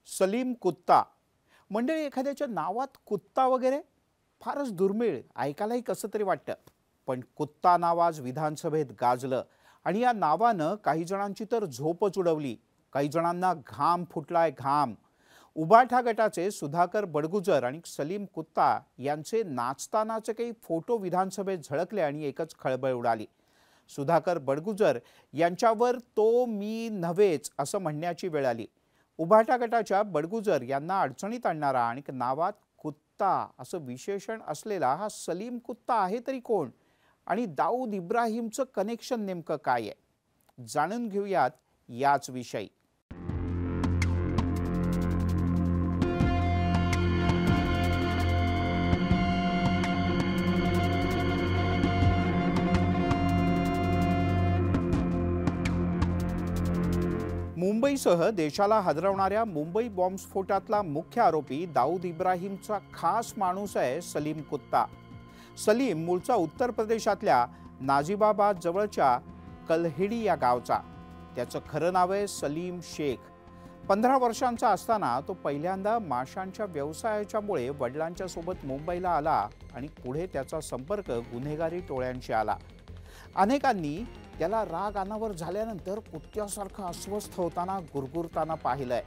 सलीम कुत्ता म्हणजे एखाद्याच्या नावात कुत्ता वगैरे फारच दुर्मिळ, ऐकायलाही कसं तरी वाटतं. पण कुत्ता नाव आज विधानसभेत गाजलं आणि या नावानं काही जणांची तर झोपच उडवली. काही जणांना घाम फुटलाय घाम. उभाठा गटाचे सुधाकर बडगुजर आणि सलीम कुत्ता यांचे नाचतानाचे काही फोटो विधानसभेत झळकले आणि एकच खळबळ उडाली. सुधाकर बडगुजर यांच्यावर तो मी नव्हेच असं म्हणण्याची वेळ आली. उभाटा गटाच्या बडगुजर यांना अडचणीत आणणारा आणि नावात कुत्ता असं विशेषण असलेला हा सलीम कुत्ता आहे तरी कोण आणि दाऊद इब्राहिमचं कनेक्शन नेमकं काय आहे, जाणून घेऊयात याच विषयी. मुंबईसह देशाला हादरवणाऱ्या मुंबई बॉम्बस्फोटातला मुख्य आरोपी दाऊद इब्राहिमचा खास माणूस आहे सलीम कुत्ता. सलीम मूळचा उत्तर प्रदेशातल्या नाजिबाबाद जवळच्या कलहेडी या गावचा. त्याचं खरं नाव आहे सलीम शेख. 15 वर्षांचा असताना तो पहिल्यांदा माशांच्या व्यवसायाच्यामुळे वडिलांच्या सोबत मुंबईला आला आणि पुढे त्याचा संपर्क गुन्हेगारी टोळ्यांशी आला. अनेकांनी त्याला राग अनावर झाल्यानंतर कुत्त्यासारखं अस्वस्थ होताना गुरगुरताना पाहिलंय,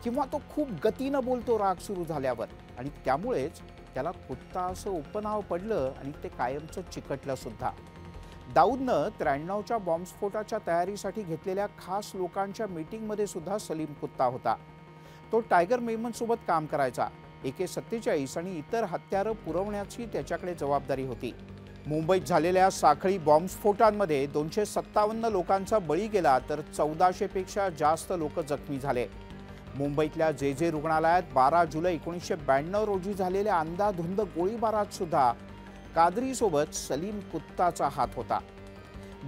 किंवा तो खूप गतीनं बोलतो राग सुरू झाल्यावर, आणि त्यामुळेच त्याला कुत्ता असं उपनाव पडलं आणि ते कायमचं चिकटलं सुद्धा. दाऊदनं 93च्या बॉम्बस्फोटाच्या तयारीसाठी घेतलेल्या खास लोकांच्या मीटिंगमध्ये सुद्धा सलीम कुत्ता होता. तो टायगर मेमन सोबत काम करायचा. AK-47 आणि इतर हत्यारं पुरवण्याची त्याच्याकडे जबाबदारी होती. मुंबईत झालेल्या साखळी बॉम्बस्फोटांमध्ये 257 लोकांचा बळी गेला तर 1400 पेक्षा जास्त लोक जखमी झाले. मुंबईतल्या JJ रुग्णालयात 12 जुलै 1992 रोजी झालेल्या अंधाधुंद गोळीबारात सुद्धा कादरी सोबत सलीम कुत्ताचा हात होता.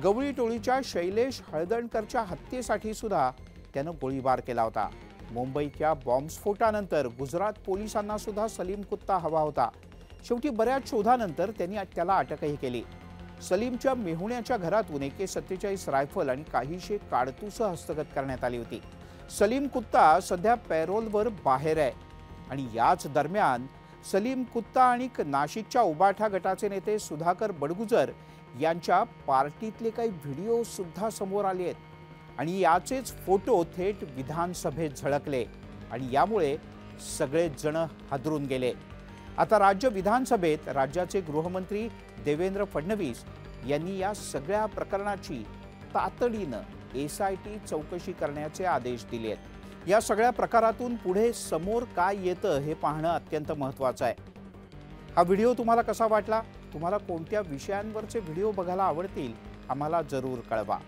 गवळी टोळीच्या शैलेश हळदणकरच्या हत्येसाठी सुद्धा त्यानं गोळीबार केला होता. मुंबईच्या बॉम्बस्फोटानंतर गुजरात पोलिसांना सुद्धा सलीम कुत्ता हवा होता. शेवटी बऱ्याच शोधानंतर त्यांनी त्याला अटकही केली. सलीमच्या मेहुण्याच्या घरातून AK-47 रायफल आणि काहीशे काडतुसं हस्तगत करण्यात आली होती. सलीम कुत्ता सध्या पॅरोलवर बाहेर आहे आणि याच दरम्यान सलीम कुत्ता आणि नाशिकच्या उभाठा गटाचे नेते सुधाकर बडगुजर यांच्या पार्टीतले काही व्हिडिओ सुद्धा समोर आले आहेत आणि याचेच फोटो थेट विधानसभेत झळकले आणि यामुळे सगळेच जण हादरून गेले. आता राज्य विधानसभेत राज्याचे गृहमंत्री देवेंद्र फडणवीस यांनी या सगळ्या प्रकरणाची तातडीनं SIT चौकशी करण्याचे आदेश दिले आहेत. या सगळ्या प्रकारातून पुढे समोर काय येतं हे पाहणं अत्यंत महत्त्वाचं आहे. हा व्हिडिओ तुम्हाला कसा वाटला? तुम्हाला कोणत्या विषयांवरचे व्हिडिओ बघायला आवडतील? आम्हाला जरूर कळवा.